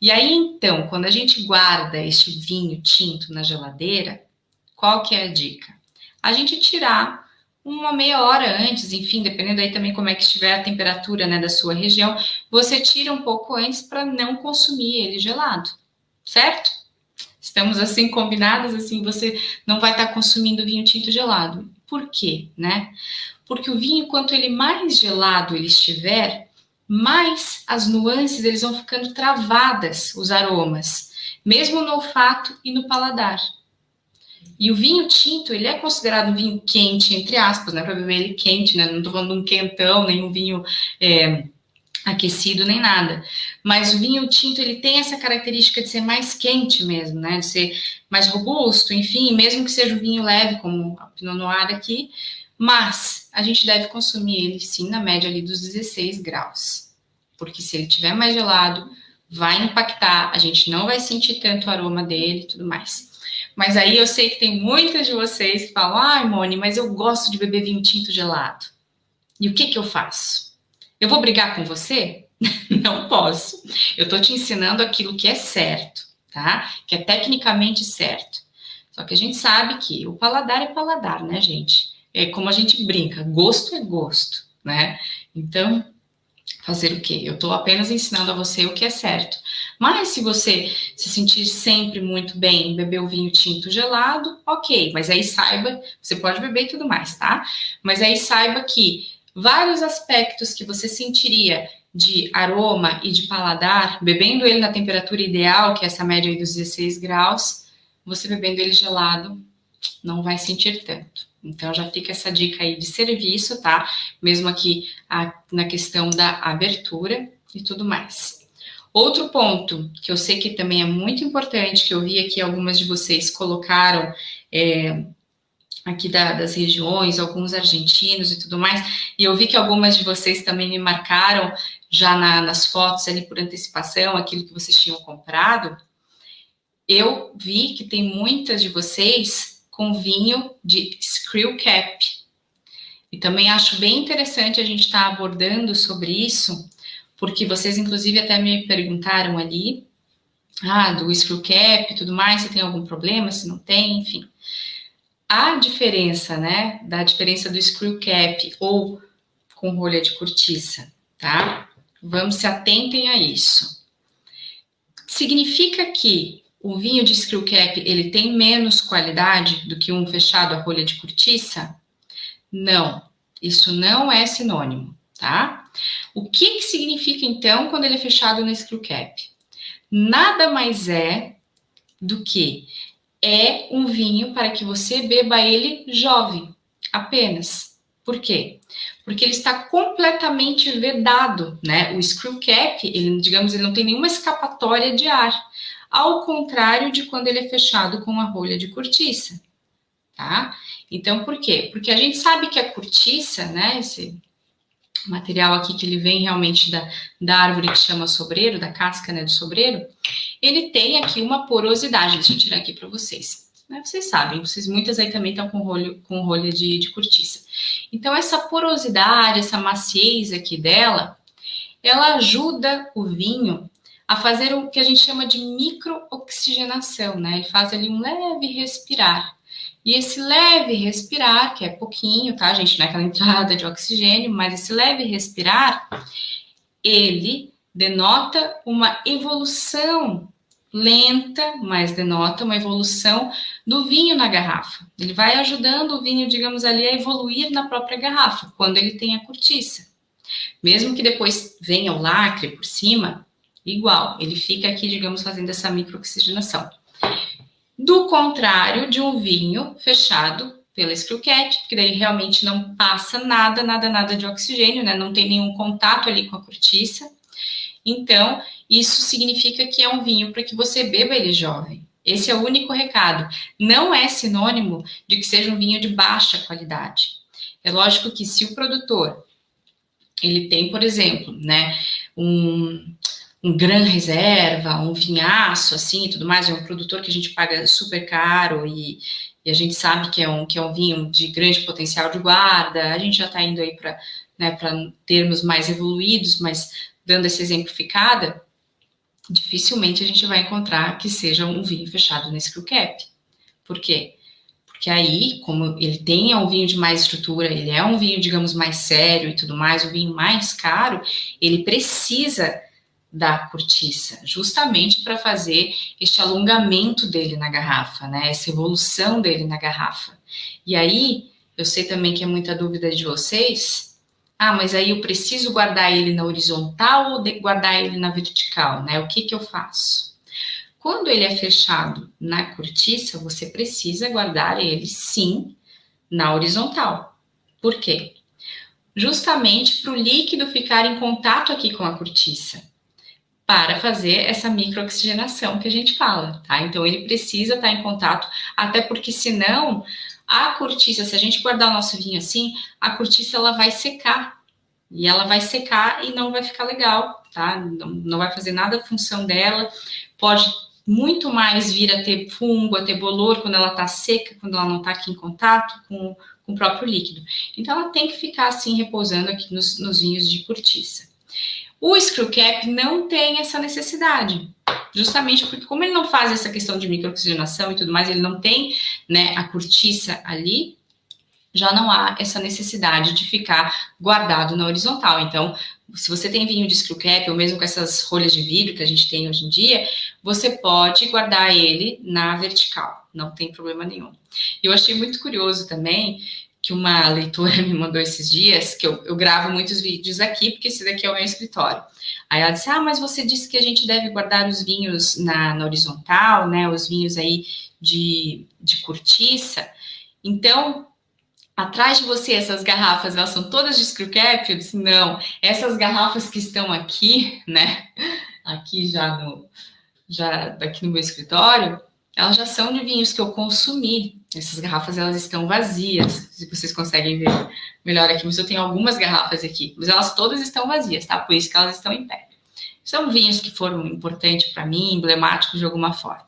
E aí, então, quando a gente guarda este vinho tinto na geladeira, qual que é a dica? A gente tirar uma meia hora antes, enfim, dependendo aí também como é que estiver a temperatura, né, da sua região, você tira um pouco antes para não consumir ele gelado, certo? Estamos assim combinadas, assim você não vai estar consumindo vinho tinto gelado. Por quê, né? Porque o vinho, quanto ele mais gelado ele estiver, mais as nuances eles vão ficando travadas, os aromas, mesmo no olfato e no paladar. E o vinho tinto, ele é considerado um vinho quente, entre aspas, né? Para beber ele quente, né? Não estou falando de um quentão, nem um vinho aquecido, nem nada. Mas o vinho tinto, ele tem essa característica de ser mais quente mesmo, né? De ser mais robusto, enfim, mesmo que seja um vinho leve, como a Pinot Noir aqui, mas a gente deve consumir ele, sim, na média ali dos 16 graus. Porque se ele estiver mais gelado, vai impactar, a gente não vai sentir tanto o aroma dele e tudo mais. Mas aí eu sei que tem muitas de vocês que falam, ai, Moni, mas eu gosto de beber vinho tinto gelado. E o que que eu faço? Eu vou brigar com você? Não posso. Eu estou te ensinando aquilo que é certo, tá? Que é tecnicamente certo. Só que a gente sabe que o paladar é paladar, né, gente? É como a gente brinca, gosto é gosto, né? Então, fazer o quê? Eu estou apenas ensinando a você o que é certo. Mas se você se sentir sempre muito bem em beber o vinho tinto gelado, ok. Mas aí saiba, você pode beber e tudo mais, tá? Mas aí saiba que vários aspectos que você sentiria de aroma e de paladar, bebendo ele na temperatura ideal, que é essa média aí dos 16 graus, você bebendo ele gelado, não vai sentir tanto. Então já fica essa dica aí de serviço, tá? Mesmo aqui na questão da abertura e tudo mais. Outro ponto que eu sei que também é muito importante, que eu vi aqui algumas de vocês colocaram aqui das regiões, alguns argentinos e tudo mais, e eu vi que algumas de vocês também me marcaram já nas fotos ali por antecipação, aquilo que vocês tinham comprado. Eu vi que tem muitas de vocês com vinho de screw cap. E também acho bem interessante a gente estar abordando sobre isso, porque vocês, inclusive, até me perguntaram ali, do screw cap e tudo mais, se tem algum problema, se não tem, enfim. A diferença, né, da diferença do screw cap ou com rolha de cortiça, tá? Vamos se atentem a isso. Significa que o vinho de screw cap ele tem menos qualidade do que um fechado a rolha de cortiça? Não, isso não é sinônimo, tá? O que significa então quando ele é fechado no screw cap? Nada mais é do que um vinho para que você beba ele jovem, apenas. Por quê? Porque ele está completamente vedado, né? O screw cap, ele, digamos, ele não tem nenhuma escapatória de ar, ao contrário de quando ele é fechado com a rolha de cortiça, tá? Então, por quê? Porque a gente sabe que a cortiça, né, esse material aqui que ele vem realmente da árvore que chama sobreiro, da casca, né, do sobreiro, ele tem aqui uma porosidade, deixa eu tirar aqui para vocês. Né? Vocês sabem, muitas aí também estão com rolha de cortiça. Então, essa porosidade, essa maciez aqui dela, ela ajuda o vinho a fazer o que a gente chama de microoxigenação, né? Ele faz ali um leve respirar. E esse leve respirar, que é pouquinho, tá, gente? Não é aquela entrada de oxigênio, mas esse leve respirar, ele denota uma evolução lenta, mas denota uma evolução do vinho na garrafa. Ele vai ajudando o vinho, digamos ali, a evoluir na própria garrafa, quando ele tem a cortiça. Mesmo que depois venha o lacre por cima, igual, ele fica aqui, digamos, fazendo essa microoxigenação. Do contrário de um vinho fechado pela screw cap, que daí realmente não passa nada de oxigênio, né? Não tem nenhum contato ali com a cortiça. Então, isso significa que é um vinho para que você beba ele jovem. Esse é o único recado. Não é sinônimo de que seja um vinho de baixa qualidade. É lógico que se o produtor ele tem, por exemplo, né, um Gran Reserva, um vinhaço, assim, e tudo mais, é um produtor que a gente paga super caro e a gente sabe que é um vinho de grande potencial de guarda, a gente já está indo aí para, né, termos mais evoluídos, mas dando essa exemplificada, dificilmente a gente vai encontrar que seja um vinho fechado na screw cap. Por quê? Porque aí, como ele tem um vinho de mais estrutura, ele é um vinho, digamos, mais sério e tudo mais, um vinho mais caro, ele precisa da cortiça, justamente para fazer este alongamento dele na garrafa, né? Essa evolução dele na garrafa. E aí, eu sei também que é muita dúvida de vocês. Ah, mas aí eu preciso guardar ele na horizontal ou guardar ele na vertical, né? O que que eu faço? Quando ele é fechado na cortiça, você precisa guardar ele, sim, na horizontal. Por quê? Justamente para o líquido ficar em contato aqui com a cortiça, para fazer essa microoxigenação que a gente fala, tá? Então, ele precisa estar em contato, até porque senão a cortiça, se a gente guardar o nosso vinho assim, a cortiça ela vai secar. E ela vai secar e não vai ficar legal, tá? Não vai fazer nada a função dela. Pode muito mais vir a ter fungo, a ter bolor quando ela tá seca, quando ela não tá aqui em contato com o próprio líquido. Então, ela tem que ficar assim, repousando aqui nos vinhos de cortiça. O screw cap não tem essa necessidade, justamente porque como ele não faz essa questão de microoxigenação e tudo mais, ele não tem, né, a cortiça ali, já não há essa necessidade de ficar guardado na horizontal. Então, se você tem vinho de screw cap, ou mesmo com essas rolhas de vidro que a gente tem hoje em dia, você pode guardar ele na vertical, não tem problema nenhum. Eu achei muito curioso também que uma leitora me mandou esses dias, que eu gravo muitos vídeos aqui, porque esse daqui é o meu escritório. Aí ela disse, mas você disse que a gente deve guardar os vinhos na horizontal, né, os vinhos aí de cortiça. Então, atrás de você, essas garrafas, elas são todas de screw cap? Eu disse, não, essas garrafas que estão aqui, né, aqui já aqui no meu escritório, elas já são de vinhos que eu consumi. Essas garrafas, elas estão vazias, se vocês conseguem ver melhor aqui, mas eu tenho algumas garrafas aqui, mas elas todas estão vazias, tá? Por isso que elas estão em pé. São vinhos que foram importantes para mim, emblemáticos de alguma forma.